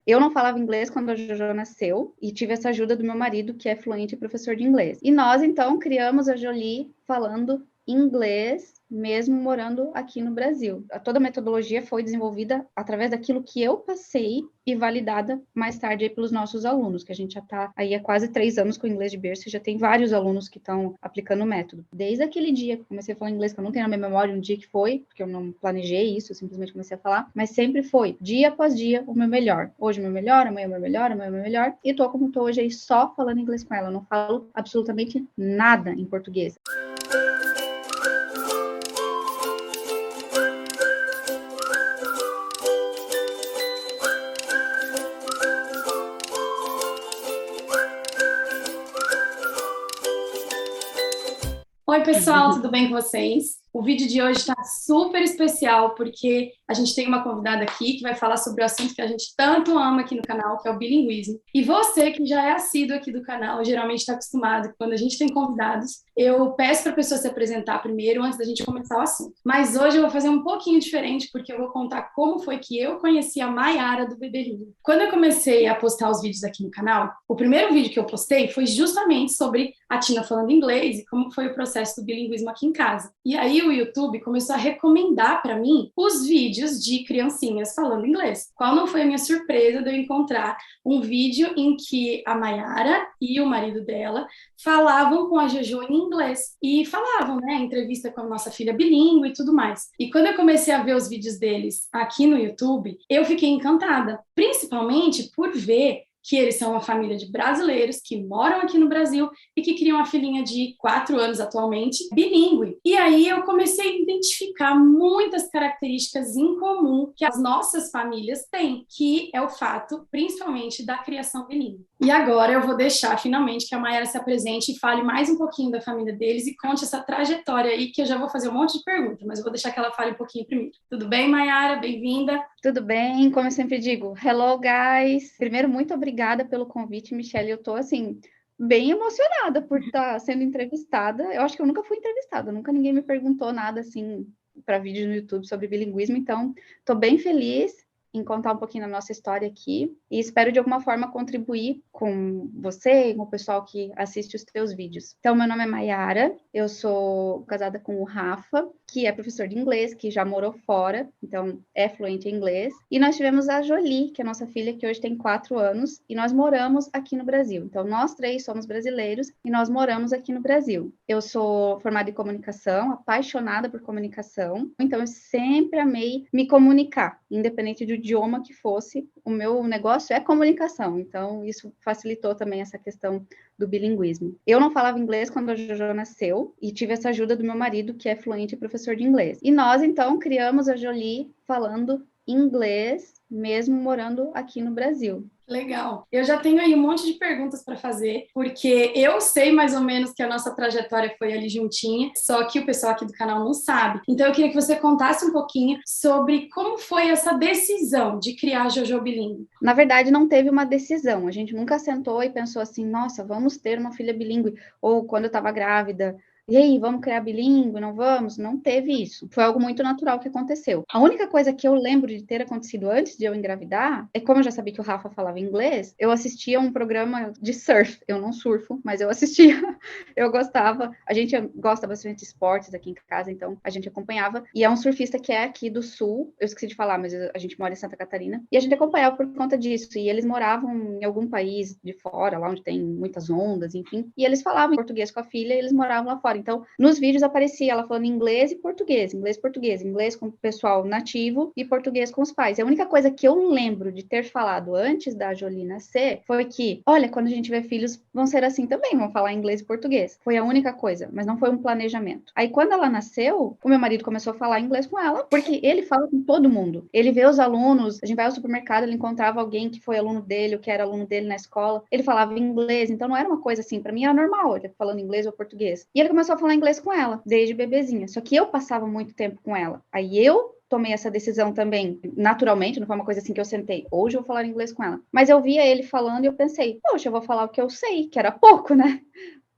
Eu não falava inglês quando a Jojo nasceu e tive essa ajuda do meu marido, que é fluente e professor de inglês. E nós, então, criamos a Jolie falando inglês, mesmo morando aqui no Brasil. Toda a metodologia foi desenvolvida através daquilo que eu passei e validada mais tarde aí pelos nossos alunos, que a gente já está aí há quase 3 anos com o inglês de berço e já tem vários alunos que estão aplicando o método. Desde aquele dia que comecei a falar inglês, que eu não tenho na minha memória um dia que foi, porque eu não planejei isso, eu simplesmente comecei a falar, mas sempre foi, dia após dia, o meu melhor. Hoje o meu melhor, amanhã o meu melhor, amanhã o meu melhor, e tô como tô hoje aí só falando inglês com ela, eu não falo absolutamente nada em português. Oi, pessoal, tudo bem com vocês? O vídeo de hoje está super especial porque a gente tem uma convidada aqui que vai falar sobre o assunto que a gente tanto ama aqui no canal, que é o bilinguismo. E você que já é assíduo aqui do canal, geralmente está acostumado que quando a gente tem convidados, eu peço para a pessoa se apresentar primeiro antes da gente começar o assunto. Mas hoje eu vou fazer um pouquinho diferente porque eu vou contar como foi que eu conheci a Maiara do Bebelinho. Quando eu comecei a postar os vídeos aqui no canal, o primeiro vídeo que eu postei foi justamente sobre a Tina falando inglês e como foi o processo do bilinguismo aqui em casa. E aí o YouTube começou a recomendar para mim os vídeos de criancinhas falando inglês. Qual não foi a minha surpresa de eu encontrar um vídeo em que a Maiara e o marido dela falavam com a Jojo em inglês e falavam, né, entrevista com a nossa filha bilíngue e tudo mais. E quando eu comecei a ver os vídeos deles aqui no YouTube, eu fiquei encantada, principalmente por ver que eles são uma família de brasileiros que moram aqui no Brasil e que criam uma filhinha de 4 anos atualmente, bilíngue. E aí eu comecei a identificar muitas características em comum que as nossas famílias têm, que é o fato, principalmente, da criação bilíngue. E agora eu vou deixar, finalmente, que a Maiara se apresente e fale mais um pouquinho da família deles e conte essa trajetória aí, que eu já vou fazer um monte de perguntas, mas eu vou deixar que ela fale um pouquinho primeiro. Tudo bem, Maiara? Bem-vinda. Tudo bem? Como eu sempre digo, hello, guys! Primeiro, muito obrigada pelo convite, Michelle. Eu tô, assim, bem emocionada por estar sendo entrevistada. Eu acho que eu nunca fui entrevistada, nunca ninguém me perguntou nada, assim, para vídeo no YouTube sobre bilinguismo, então, tô bem feliz em contar um pouquinho da nossa história aqui e espero, de alguma forma, contribuir com você e com o pessoal que assiste os teus vídeos. Então, meu nome é Maiara, eu sou casada com o Rafa, que é professor de inglês, que já morou fora, então é fluente em inglês. E nós tivemos a Jolie, que é a nossa filha, que hoje tem 4 anos, e nós moramos aqui no Brasil. Então, nós 3 somos brasileiros e nós moramos aqui no Brasil. Eu sou formada em comunicação, apaixonada por comunicação, então eu sempre amei me comunicar, independente do idioma que fosse. O meu negócio é comunicação, então isso facilitou também essa questão do bilinguismo. Eu não falava inglês quando a Jojo nasceu e tive essa ajuda do meu marido, que é fluente e professor de inglês. E nós, então, criamos a Jolie falando inglês, mesmo morando aqui no Brasil. Legal. Eu já tenho aí um monte de perguntas para fazer, porque eu sei mais ou menos que a nossa trajetória foi ali juntinha, só que o pessoal aqui do canal não sabe. Então eu queria que você contasse um pouquinho sobre como foi essa decisão de criar a Jojo Bilíngue. Na verdade, não teve uma decisão. A gente nunca sentou e pensou assim, nossa, vamos ter uma filha bilíngue. Ou quando eu estava grávida, e aí, vamos criar bilíngue, não vamos? Não teve isso. Foi algo muito natural que aconteceu. A única coisa que eu lembro de ter acontecido antes de eu engravidar é, como eu já sabia que o Rafa falava inglês, eu assistia um programa de surf. Eu não surfo, mas eu assistia. Eu gostava. A gente gosta bastante de esportes aqui em casa, então a gente acompanhava. E é um surfista que é aqui do sul. Eu esqueci de falar, mas a gente mora em Santa Catarina. E a gente acompanhava por conta disso. E eles moravam em algum país de fora, lá onde tem muitas ondas, enfim. E eles falavam em português com a filha e eles moravam lá fora. Então, nos vídeos aparecia ela falando inglês e português, inglês e português, inglês com o pessoal nativo e português com os pais. E a única coisa que eu lembro de ter falado antes da Jolie nascer foi que, olha, quando a gente tiver filhos, vão ser assim também, vão falar inglês e português. Foi a única coisa, mas não foi um planejamento. Aí, quando ela nasceu, o meu marido começou a falar inglês com ela, porque ele fala com todo mundo. Ele vê os alunos, a gente vai ao supermercado, ele encontrava alguém que foi aluno dele, ou que era aluno dele na escola, ele falava inglês, então não era uma coisa assim, para mim era normal, ele falando inglês ou português. E ele começou a falar inglês com ela, desde bebezinha. Só que eu passava muito tempo com ela. Aí eu tomei essa decisão também, naturalmente, não foi uma coisa assim que eu sentei, hoje eu vou falar inglês com ela. Mas eu via ele falando e eu pensei, poxa, eu vou falar o que eu sei, que era pouco, né?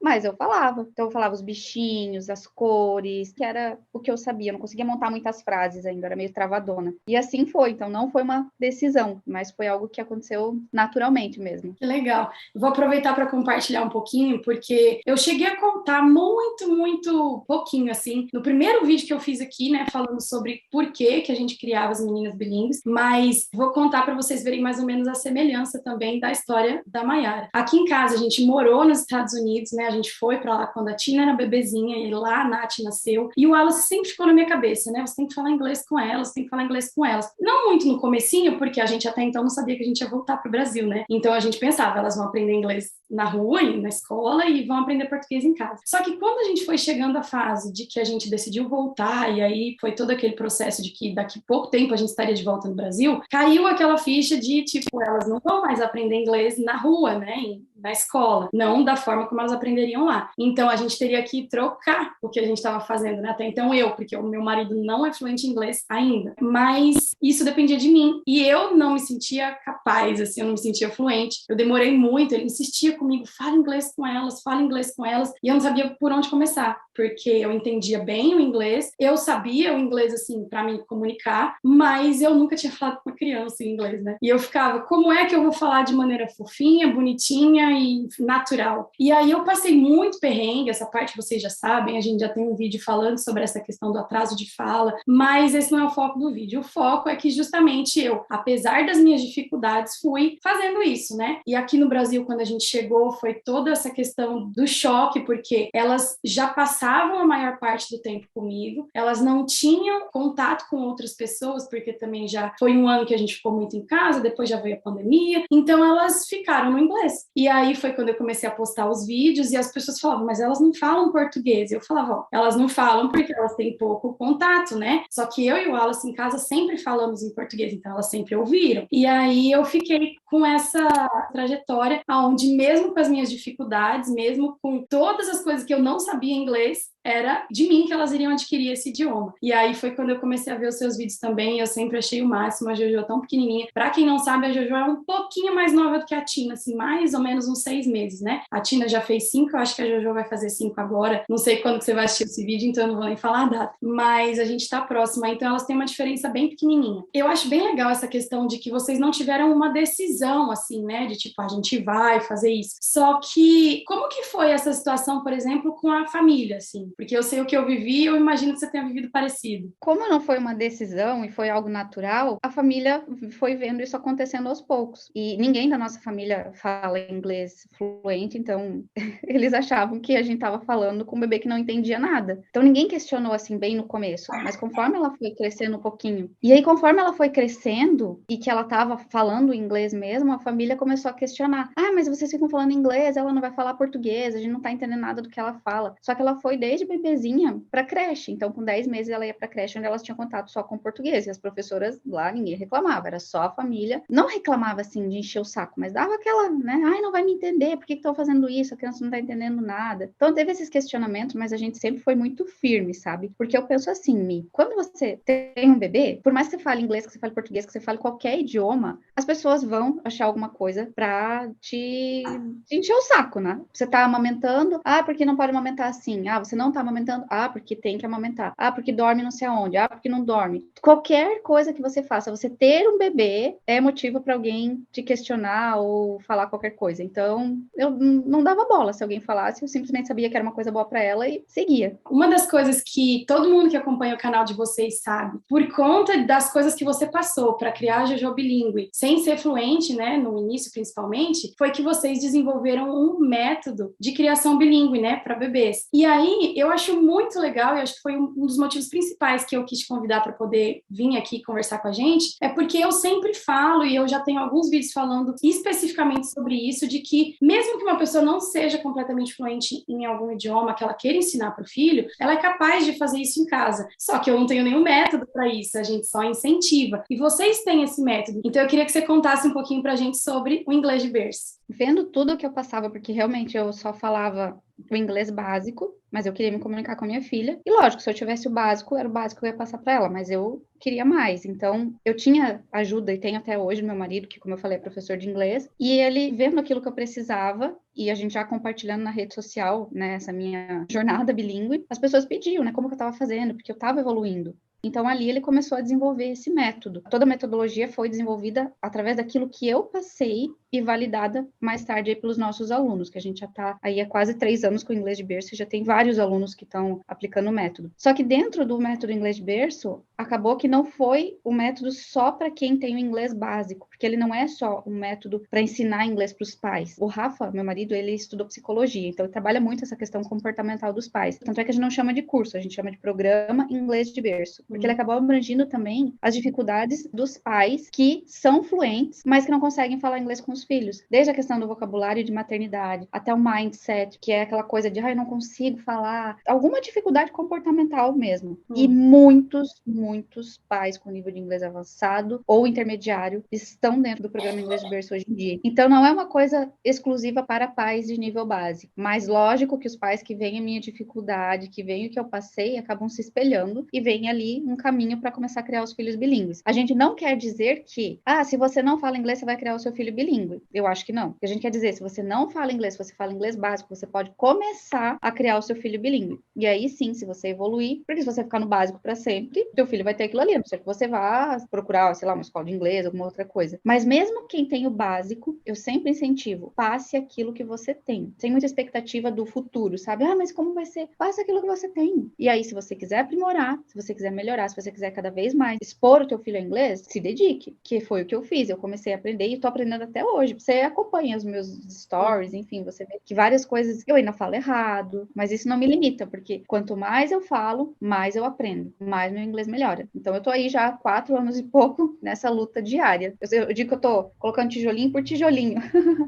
mas eu falava. Então eu falava os bichinhos, as cores, que era o que eu sabia. Eu não conseguia montar muitas frases ainda, era meio travadona. E assim foi, então não foi uma decisão, mas foi algo que aconteceu naturalmente mesmo. Que legal. Vou aproveitar para compartilhar um pouquinho, porque eu cheguei a contar muito pouquinho, assim, no primeiro vídeo que eu fiz aqui, né, falando sobre por que a gente criava as meninas bilíngues, mas vou contar para vocês verem mais ou menos a semelhança também da história da Mayara. Aqui em casa, a gente morou nos Estados Unidos, né, a gente foi para lá quando a Tina era bebezinha, e lá a Nath nasceu, e o Wallace sempre ficou na minha cabeça, né, você tem que falar inglês com elas, você tem que falar inglês com elas. Não muito no comecinho, porque a gente até então não sabia que a gente ia voltar para o Brasil, né, então a gente pensava, elas vão aprender inglês na rua, na escola, e vão aprender português em casa. Só que quando a gente foi chegando à fase de que a gente decidiu voltar, e aí foi todo aquele processo de que daqui a pouco tempo a gente estaria de volta no Brasil, caiu aquela ficha de, tipo, elas não vão mais aprender inglês na rua, né, na escola, não da forma como elas aprenderiam lá. Então, a gente teria que trocar o que a gente estava fazendo, né, até então porque o meu marido não é fluente em inglês ainda, mas isso dependia de mim, e eu não me sentia capaz, assim, eu não me sentia fluente, eu demorei muito, ele insistia comigo, fala inglês com elas, e eu não sabia por onde começar, porque eu entendia bem o inglês, eu sabia o inglês, assim, para me comunicar, mas eu nunca tinha falado com uma criança em inglês, né? E eu ficava, como é que eu vou falar de maneira fofinha, bonitinha e natural? E aí eu passei muito perrengue, essa parte vocês já sabem, a gente já tem um vídeo falando sobre essa questão do atraso de fala, mas esse não é o foco do vídeo. O foco é que justamente eu, apesar das minhas dificuldades, fui fazendo isso, né? E aqui no Brasil, quando a gente chegou, foi toda essa questão do choque, porque elas já passavam a maior parte do tempo comigo, elas não tinham contato com outras pessoas, porque também já foi um ano que a gente ficou muito em casa, depois já veio a pandemia, então elas ficaram no inglês. E aí foi quando eu comecei a postar os vídeos e as pessoas falavam, mas elas não falam português. E eu falava, ó, elas não falam porque elas têm pouco contato, né? Só que eu e o Wallace em casa sempre falamos em português, então elas sempre ouviram. E aí eu fiquei com essa trajetória onde mesmo com as minhas dificuldades, mesmo com todas as coisas que eu não sabia inglês, era de mim que elas iriam adquirir esse idioma. E aí foi quando eu comecei a ver os seus vídeos também, e eu sempre achei o máximo, a Jojo é tão pequenininha. Pra quem não sabe, a Jojo é um pouquinho mais nova do que a Tina, assim, mais ou menos uns 6 meses, né? A Tina já fez 5, eu acho que a Jojo vai fazer 5 agora. Não sei quando que você vai assistir esse vídeo, então eu não vou nem falar a data. Mas a gente tá próxima, então elas têm uma diferença bem pequenininha. Eu acho bem legal essa questão de que vocês não tiveram uma decisão, assim, né? De tipo, a gente vai fazer isso. Só que, como que foi essa situação, por exemplo, com a família, assim? Porque eu sei o que eu vivi e eu imagino que você tenha vivido parecido. Como não foi uma decisão e foi algo natural, a família foi vendo isso acontecendo aos poucos. E ninguém da nossa família fala inglês fluente, então eles achavam que a gente estava falando com um bebê que não entendia nada. Então ninguém questionou assim bem no começo, mas conforme ela foi crescendo um pouquinho. E aí conforme ela foi crescendo e que ela estava falando inglês mesmo, a família começou a questionar. Ah, mas vocês ficam falando inglês, ela não vai falar português, a gente não tá entendendo nada do que ela fala. Só que ela foi desde bebezinha para creche. Então, com 10 meses, ela ia para creche, onde elas tinham contato só com português. E as professoras lá, ninguém reclamava, era só a família. Não reclamava, assim, de encher o saco, mas dava aquela, né? Ai, não vai me entender, por que estão fazendo isso? A criança não tá entendendo nada. Então, teve esses questionamentos, mas a gente sempre foi muito firme, sabe? Porque eu penso assim, Mi, quando você tem um bebê, por mais que você fale inglês, que você fale português, que você fale qualquer idioma, as pessoas vão achar alguma coisa pra te encher o saco, né? Você tá amamentando, porque não pode amamentar assim. Você não tá amamentando, porque tem que amamentar. Porque dorme não sei aonde, porque não dorme. Qualquer coisa que você faça, você ter um bebê é motivo para alguém te questionar ou falar qualquer coisa. Então, eu não dava bola se alguém falasse, eu simplesmente sabia que era uma coisa boa para ela e seguia. Uma das coisas que todo mundo que acompanha o canal de vocês sabe, por conta das coisas que você passou para criar a Jojo bilíngue, sem ser fluente, né, no início principalmente, foi que vocês desenvolveram um método de criação bilíngue, né, para bebês. E aí, eu acho muito legal, e acho que foi um dos motivos principais que eu quis te convidar para poder vir aqui conversar com a gente, é porque eu sempre falo, e eu já tenho alguns vídeos falando especificamente sobre isso, de que mesmo que uma pessoa não seja completamente fluente em algum idioma que ela queira ensinar para o filho, ela é capaz de fazer isso em casa. Só que eu não tenho nenhum método para isso, a gente só incentiva. E vocês têm esse método. Então eu queria que você contasse um pouquinho para a gente sobre o inglês de berço. Vendo tudo que eu passava, porque realmente eu só falava o inglês básico, mas eu queria me comunicar com a minha filha. E lógico, se eu tivesse o básico, era o básico que eu ia passar para ela, mas eu queria mais. Então, eu tinha ajuda, e tenho até hoje, do meu marido, que, como eu falei, é professor de inglês, e ele vendo aquilo que eu precisava, e a gente já compartilhando na rede social, né, essa minha jornada bilíngue, as pessoas pediam, né, como que eu estava fazendo, porque eu estava evoluindo. Então, ali ele começou a desenvolver esse método. Toda a metodologia foi desenvolvida através daquilo que eu passei e validada mais tarde aí pelos nossos alunos, que a gente já está aí há quase 3 anos com o inglês de berço e já tem vários alunos que estão aplicando o método. Só que dentro do método inglês de berço, acabou que não foi o método só para quem tem o inglês básico, porque ele não é só um método para ensinar inglês para os pais. O Rafa, meu marido, ele estudou psicologia, então ele trabalha muito essa questão comportamental dos pais. Tanto é que a gente não chama de curso, a gente chama de programa inglês de berço, porque ele acabou abrangindo também as dificuldades dos pais que são fluentes, mas que não conseguem falar inglês com os filhos. Desde a questão do vocabulário de maternidade, até o mindset, que é aquela coisa de, eu não consigo falar, alguma dificuldade comportamental mesmo. E muitos pais com nível de inglês avançado ou intermediário estão dentro do programa inglês de berço hoje em dia. Então, não é uma coisa exclusiva para pais de nível básico, mas lógico que os pais que veem a minha dificuldade, que veem o que eu passei, acabam se espelhando e veem ali um caminho para começar a criar os filhos bilíngues. A gente não quer dizer que, se você não fala inglês, você vai criar o seu filho bilíngue. Eu acho que não. O que a gente quer dizer, se você não fala inglês, se você fala inglês básico, você pode começar a criar o seu filho bilíngue. E aí sim, se você evoluir, porque se você ficar no básico para sempre, teu filho vai ter aquilo ali, a não ser que você vá procurar, sei lá, uma escola de inglês, alguma outra coisa. Mas mesmo quem tem o básico, eu sempre incentivo, passe aquilo que você tem. Sem muita expectativa do futuro, sabe? Mas como vai ser? Passe aquilo que você tem. E aí, se você quiser aprimorar, se você quiser melhorar, se você quiser cada vez mais expor o teu filho a inglês, se dedique, que foi o que eu fiz. Eu comecei a aprender e tô aprendendo até hoje. Você acompanha os meus stories, enfim, você vê que várias coisas eu ainda falo errado, mas isso não me limita, porque quanto mais eu falo, mais eu aprendo, mais meu inglês melhora. Então, eu tô aí já há 4 anos e pouco nessa luta diária. Eu digo que eu tô colocando tijolinho por tijolinho.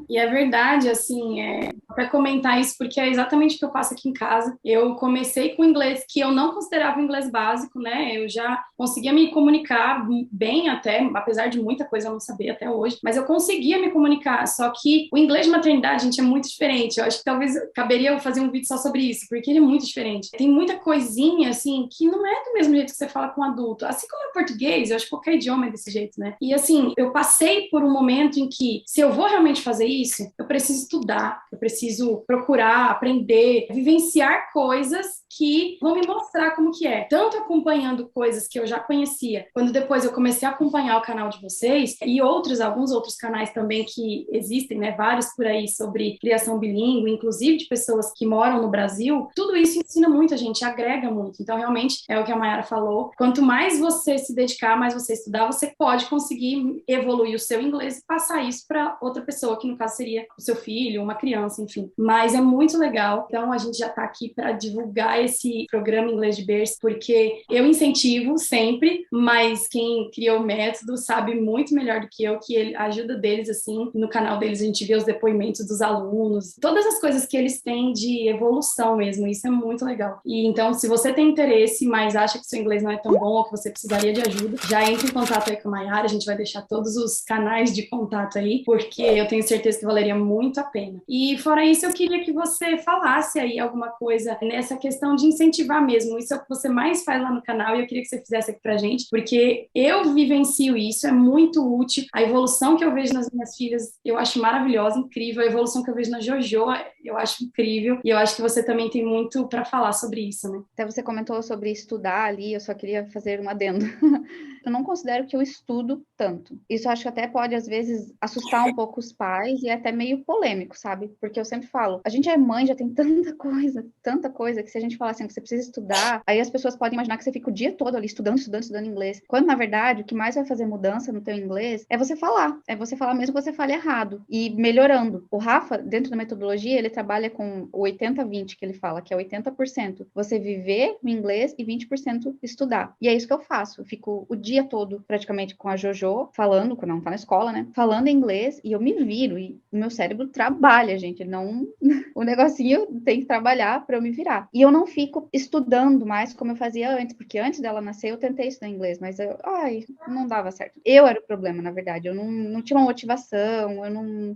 E é verdade, assim, para comentar isso, porque é exatamente o que eu faço aqui em casa. Eu comecei com inglês que eu não considerava inglês básico, né? Eu já conseguia me comunicar bem até, apesar de muita coisa eu não saber até hoje, mas eu conseguia me comunicar, só que o inglês de maternidade, gente, é muito diferente. Eu acho que talvez caberia eu fazer um vídeo só sobre isso, porque ele é muito diferente. Tem muita coisinha, assim, que não é do mesmo jeito que você fala com um adulto. Assim como o português, eu acho que qualquer idioma é desse jeito, né? E, assim, eu passei por um momento em que, se eu vou realmente fazer isso, eu preciso estudar, eu preciso procurar, aprender, vivenciar coisas que vão me mostrar como que é. Tanto acompanhando coisas que eu já conhecia, quando depois eu comecei a acompanhar o canal de vocês e alguns outros canais também que existem, né, vários por aí sobre criação bilíngue, inclusive de pessoas que moram no Brasil, tudo isso ensina muito a gente, agrega muito. Então, realmente, é o que a Mayara falou, quanto mais você se dedicar, mais você estudar, você pode conseguir evoluir o seu inglês e passar isso para outra pessoa, que no caso seria o seu filho, uma criança, enfim. Mas é muito legal. Então, a gente já está aqui para divulgar esse programa Inglês de Berço, porque eu incentivo sempre, mas quem criou o método sabe muito melhor do que eu, que a ajuda deles, assim, no canal deles a gente vê os depoimentos dos alunos, todas as coisas que eles têm de evolução mesmo, isso é muito legal. E então, se você tem interesse, mas acha que seu inglês não é tão bom ou que você precisaria de ajuda, já entre em contato aí com a Mayara, a gente vai deixar todos os canais de contato aí, porque eu tenho certeza que valeria muito a pena. E fora isso, eu queria que você falasse aí alguma coisa nessa questão de incentivar mesmo, isso é o que você mais faz lá no canal e eu queria que você fizesse aqui pra gente, porque eu vivencio isso, é muito útil, a evolução que eu vejo nas minhas filhas, eu acho maravilhosa, incrível, a evolução que eu vejo na Jojo, eu acho incrível, e eu acho que você também tem muito para falar sobre isso, né? Até você comentou sobre estudar ali, eu só queria fazer um adendo. Eu não considero que eu estudo tanto. Isso acho que até pode, às vezes, assustar um pouco os pais e é até meio polêmico, sabe? Porque eu sempre falo, a gente é mãe, já tem tanta coisa, que se a gente falar assim, que você precisa estudar, aí as pessoas podem imaginar que você fica o dia todo ali estudando inglês. Quando, na verdade, o que mais vai fazer mudança no teu inglês é você falar. É você falar mesmo que você fale errado e melhorando. O Rafa, dentro da metodologia, ele trabalha com o 80-20 que ele fala, que é 80% você viver o inglês e 20% estudar. E é isso que eu faço. Eu fico o dia todo, praticamente, com a Jojo, falando, quando não tá na escola, né? Falando inglês, e eu me viro, e o meu cérebro trabalha, gente. Ele Então, o negocinho tem que trabalhar para eu me virar. E eu não fico estudando mais como eu fazia antes, porque antes dela nascer eu tentei estudar inglês, mas não dava certo. Eu era o problema, na verdade. Eu não tinha uma motivação,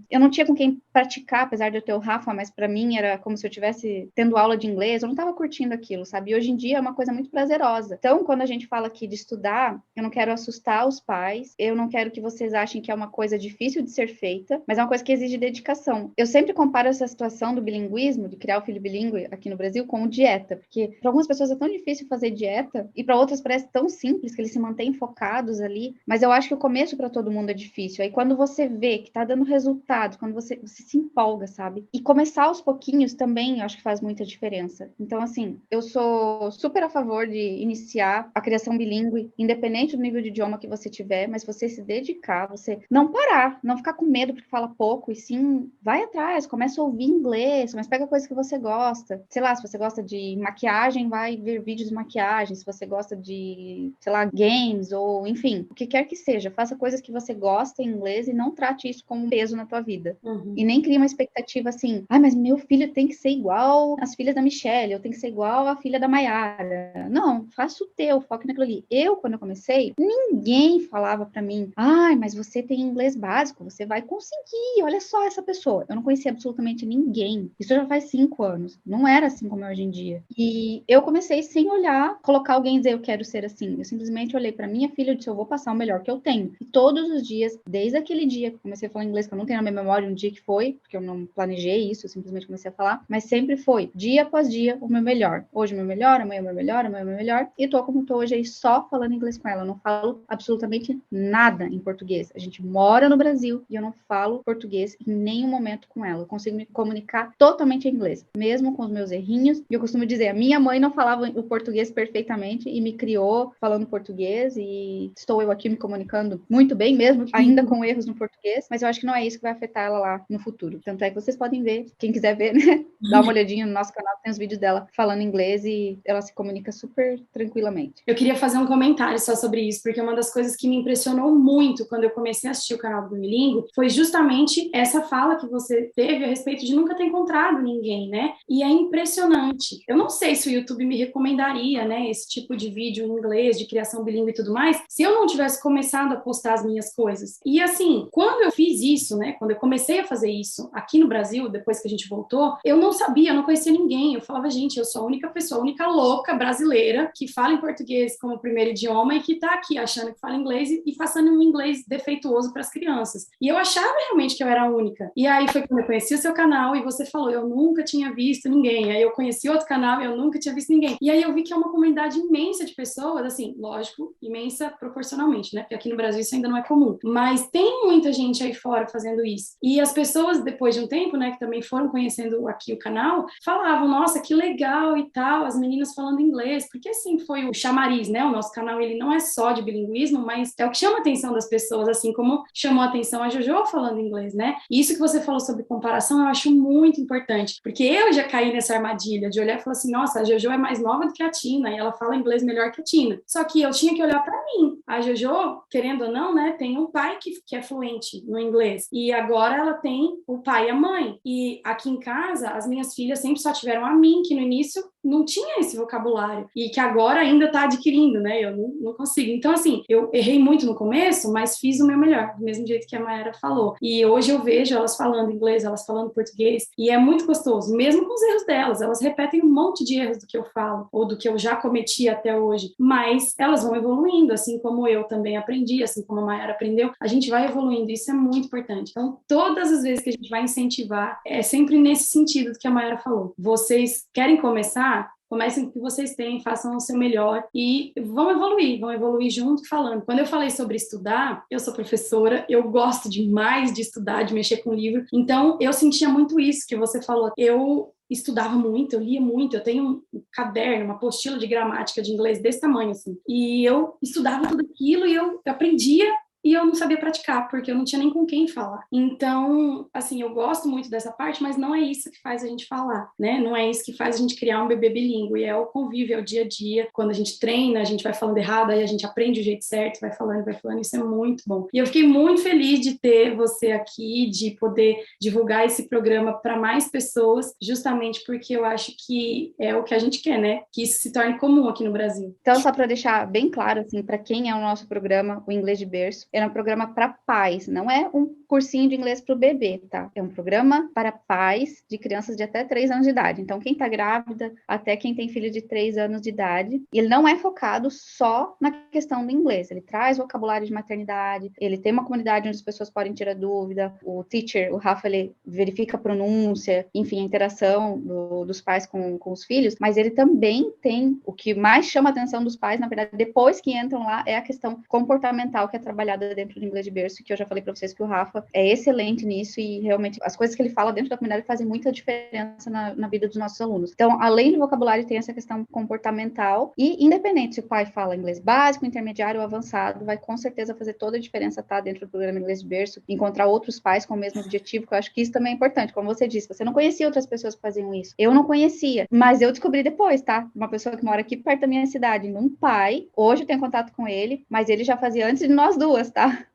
eu não tinha com quem praticar, apesar de eu ter o Rafa, mas para mim era como se eu estivesse tendo aula de inglês, eu não estava curtindo aquilo, sabe? E hoje em dia é uma coisa muito prazerosa. Então, quando a gente fala aqui de estudar, eu não quero assustar os pais, eu não quero que vocês achem que é uma coisa difícil de ser feita, mas é uma coisa que exige dedicação. Eu sempre comparo essa situação do bilinguismo, de criar o filho bilíngue aqui no Brasil, com dieta, porque para algumas pessoas é tão difícil fazer dieta, e para outras parece tão simples, que eles se mantêm focados ali, mas eu acho que o começo para todo mundo é difícil. Aí quando você vê que tá dando resultado, quando você se empolga, sabe? E começar aos pouquinhos também, eu acho que faz muita diferença. Então, assim, eu sou super a favor de iniciar a criação bilíngue, independente do nível de idioma que você tiver, mas você se dedicar, você não parar, não ficar com medo porque fala pouco, e sim, vai atrás, começa a ouvir inglês, mas pega coisa que você gosta. Sei lá, se você gosta de maquiagem, vai ver vídeos de maquiagem. Se você gosta de, sei lá, games, ou enfim, o que quer que seja, faça coisas que você gosta em inglês e não trate isso como um peso na tua vida. E nem crie uma expectativa assim, mas meu filho tem que ser igual às filhas da Michelle, eu tenho que ser igual à filha da Mayara. Não, faça o teu, foque naquilo ali. Quando eu comecei, ninguém falava pra mim, mas você tem inglês básico, você vai conseguir, olha só essa pessoa. Eu não conhecia absolutamente ninguém. Isso já faz 5 anos. Não era assim como é hoje em dia. E eu comecei sem olhar, colocar alguém e dizer, eu quero ser assim. Eu simplesmente olhei pra minha filha e disse, eu vou passar o melhor que eu tenho. E todos os dias, desde aquele dia que eu comecei a falar inglês, que eu não tenho na minha memória um dia que foi, porque eu não planejei isso, eu simplesmente comecei a falar, mas sempre foi, dia após dia, o meu melhor. Hoje o meu melhor, amanhã o meu melhor, amanhã o meu melhor. E tô como tô hoje aí, só falando inglês com ela. Eu não falo absolutamente nada em português. A gente mora no Brasil e eu não falo português em nenhum momento com ela. Eu consigo me comunicar totalmente em inglês, mesmo com os meus errinhos. E eu costumo dizer, a minha mãe não falava o português perfeitamente e me criou falando português, e estou eu aqui me comunicando muito bem, mesmo ainda com erros no português, mas eu acho que não é isso que vai afetar ela lá no futuro. Tanto é que vocês podem ver, quem quiser ver, né? Dá uma olhadinha no nosso canal, tem os vídeos dela falando inglês e ela se comunica super tranquilamente. Eu queria fazer um comentário só sobre isso, porque uma das coisas que me impressionou muito quando eu comecei a assistir o canal do Bilingue foi justamente essa fala que você teve a respeito de nunca ter encontrado ninguém, né? E é impressionante. Eu não sei se o YouTube me recomendaria, né, esse tipo de vídeo em inglês, de criação bilíngue e tudo mais, se eu não tivesse começado a postar as minhas coisas. E assim, quando eu fiz isso, né, quando eu comecei a fazer isso aqui no Brasil, depois que a gente voltou, eu não sabia, eu não conhecia ninguém. Eu falava, gente, eu sou a única pessoa, a única louca brasileira que fala em português como primeiro idioma e que tá aqui achando que fala inglês e passando um inglês defeituoso para as crianças. E eu achava realmente que eu era a única. E aí foi quando eu conheci o seu canal e você falou, eu nunca tinha visto ninguém. Aí eu conheci outro canal e eu nunca tinha visto ninguém. E aí eu vi que é uma comunidade imensa de pessoas, assim, lógico, imensa proporcionalmente, né? Porque aqui no Brasil isso ainda não é comum. Mas tem muita gente aí fora fazendo isso. E as pessoas, depois de um tempo, né, que também foram conhecendo aqui o canal, falavam, nossa, que legal e tal, as meninas falando inglês, porque assim foi o chamariz, né? O nosso canal, ele não é só de bilinguismo, mas é o que chama a atenção das pessoas, assim como chamou a atenção a Jojo falando inglês, né? E isso que você falou sobre comparação, eu acho muito importante, porque eu já caí nessa armadilha de olhar e falar assim, nossa, a Jojo é mais nova do que a Tina, e ela fala inglês melhor que a Tina. Só que eu tinha que olhar para mim. A Jojo, querendo ou não, né, tem um pai que é fluente no inglês, e agora ela tem o pai e a mãe. E aqui em casa, as minhas filhas sempre só tiveram a mim, que no início não tinha esse vocabulário, e que agora ainda está adquirindo, né? Eu não consigo. Então, assim, eu errei muito no começo, mas fiz o meu melhor, do mesmo jeito que a Mayara falou. E hoje eu vejo elas falando inglês, elas falando português, e é muito gostoso, mesmo com os erros delas. Elas repetem um monte de erros do que eu falo, ou do que eu já cometi até hoje, mas elas vão evoluindo, assim como eu também aprendi, assim como a Mayara aprendeu, a gente vai evoluindo, isso é muito importante. Então, todas as vezes que a gente vai incentivar, é sempre nesse sentido do que a Mayara falou. Vocês querem começar? Comecem com o que vocês têm, façam o seu melhor e vão evoluir junto falando. Quando eu falei sobre estudar, eu sou professora, eu gosto demais de estudar, de mexer com livro, então eu sentia muito isso que você falou. Eu estudava muito, eu lia muito, eu tenho um caderno, uma apostila de gramática de inglês desse tamanho, assim, e eu estudava tudo aquilo e eu aprendia e eu não sabia praticar, porque eu não tinha nem com quem falar. Então, assim, eu gosto muito dessa parte, mas não é isso que faz a gente falar, né? Não é isso que faz a gente criar um bebê bilíngue, é o convívio, é o dia a dia. Quando a gente treina, a gente vai falando errado, aí a gente aprende o jeito certo, vai falando, isso é muito bom. E eu fiquei muito feliz de ter você aqui, de poder divulgar esse programa para mais pessoas, justamente porque eu acho que é o que a gente quer, né? Que isso se torne comum aqui no Brasil. Então, só para deixar bem claro, assim, para quem é o nosso programa, o Inglês de Berço, é um programa para pais, não é um cursinho de inglês para o bebê, tá? É um programa para pais de crianças de até 3 anos de idade. Então, quem está grávida, até quem tem filho de 3 anos de idade, e ele não é focado só na questão do inglês, ele traz vocabulário de maternidade, ele tem uma comunidade onde as pessoas podem tirar dúvida, o teacher, o Rafa, ele verifica a pronúncia, enfim, a interação dos pais com os filhos, mas ele também tem o que mais chama a atenção dos pais, na verdade, depois que entram lá, é a questão comportamental que é trabalhada dentro do Inglês de Berço, que eu já falei para vocês que o Rafa é excelente nisso e realmente as coisas que ele fala dentro da comunidade fazem muita diferença na vida dos nossos alunos. Então, além do vocabulário, tem essa questão comportamental e independente se o pai fala inglês básico, intermediário ou avançado, vai com certeza fazer toda a diferença estar dentro do programa Inglês de Berço, encontrar outros pais com o mesmo objetivo, que eu acho que isso também é importante. Como você disse, você não conhecia outras pessoas que faziam isso. Eu não conhecia, mas eu descobri depois, tá? Uma pessoa que mora aqui perto da minha cidade, um pai, hoje eu tenho contato com ele, mas ele já fazia antes de nós duas, tá?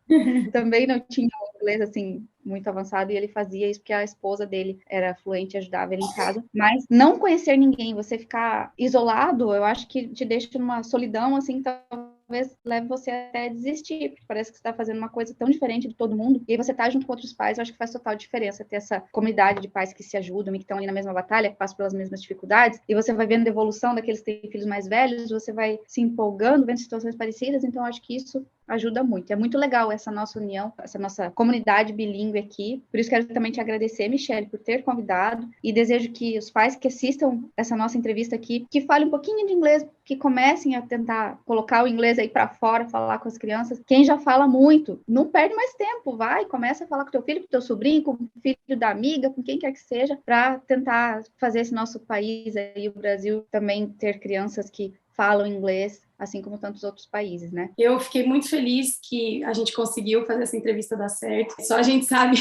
Também não tinha um inglês, assim, muito avançado, e ele fazia isso porque a esposa dele era fluente e ajudava ele em casa. Mas não conhecer ninguém, você ficar isolado, eu acho que te deixa numa solidão, assim, talvez leve você até a desistir, porque parece que você está fazendo uma coisa tão diferente de todo mundo, e aí você tá junto com outros pais, eu acho que faz total diferença ter essa comunidade de pais que se ajudam e que estão ali na mesma batalha, que passam pelas mesmas dificuldades, e você vai vendo a evolução daqueles que têm filhos mais velhos, você vai se empolgando, vendo situações parecidas, então eu acho que isso ajuda muito. É muito legal essa nossa união, essa nossa comunidade bilíngue aqui. Por isso quero também te agradecer, Michelle, por ter convidado e desejo que os pais que assistam essa nossa entrevista aqui, que falem um pouquinho de inglês, que comecem a tentar colocar o inglês aí para fora, falar com as crianças. Quem já fala muito, não perde mais tempo, vai, começa a falar com teu filho, com teu sobrinho, com o filho da amiga, com quem quer que seja, para tentar fazer esse nosso país aí, o Brasil, também ter crianças que falam inglês, assim como tantos outros países, né? Eu fiquei muito feliz que a gente conseguiu fazer essa entrevista dar certo. Só a gente sabe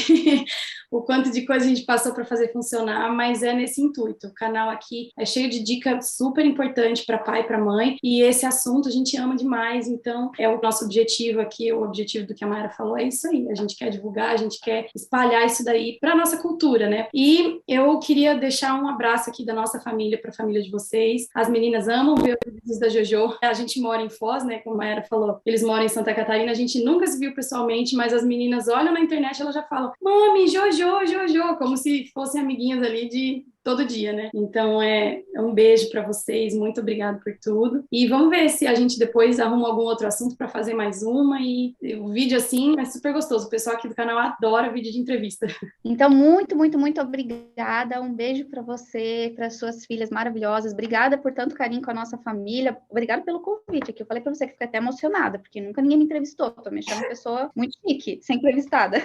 o quanto de coisa a gente passou para fazer funcionar, mas é nesse intuito. O canal aqui é cheio de dicas super importantes para pai e para mãe, e esse assunto a gente ama demais, então é o nosso objetivo aqui, o objetivo do que a Mayra falou, é isso aí. A gente quer divulgar, a gente quer espalhar isso daí para nossa cultura, né? E eu queria deixar um abraço aqui da nossa família para a família de vocês. As meninas amam ver os vídeos da Jojo. A gente mora em Foz, né, como a Mayra falou, eles moram em Santa Catarina, a gente nunca se viu pessoalmente, mas as meninas olham na internet, elas já falam, mami, Jojo, Jojo, como se fossem amiguinhas ali de todo dia, né? Então é um beijo para vocês, muito obrigada por tudo. E vamos ver se a gente depois arruma algum outro assunto para fazer mais uma. E o vídeo assim é super gostoso. O pessoal aqui do canal adora vídeo de entrevista. Então, muito, muito, muito obrigada. Um beijo para você, para suas filhas maravilhosas. Obrigada por tanto carinho com a nossa família. Obrigada pelo convite aqui. Eu falei para você que fiquei até emocionada, porque nunca ninguém me entrevistou. Tô me achando uma pessoa muito chique, ser entrevistada.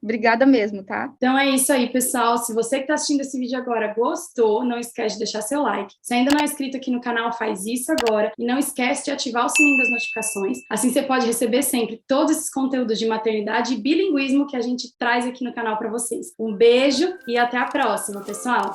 Obrigada mesmo, tá? Então é isso aí, pessoal. Se você que está assistindo esse vídeo agora gostou, não esquece de deixar seu like. Se ainda não é inscrito aqui no canal, faz isso agora. E não esquece de ativar o sininho das notificações. Assim você pode receber sempre todos esses conteúdos de maternidade e bilinguismo que a gente traz aqui no canal para vocês. Um beijo e até a próxima, pessoal!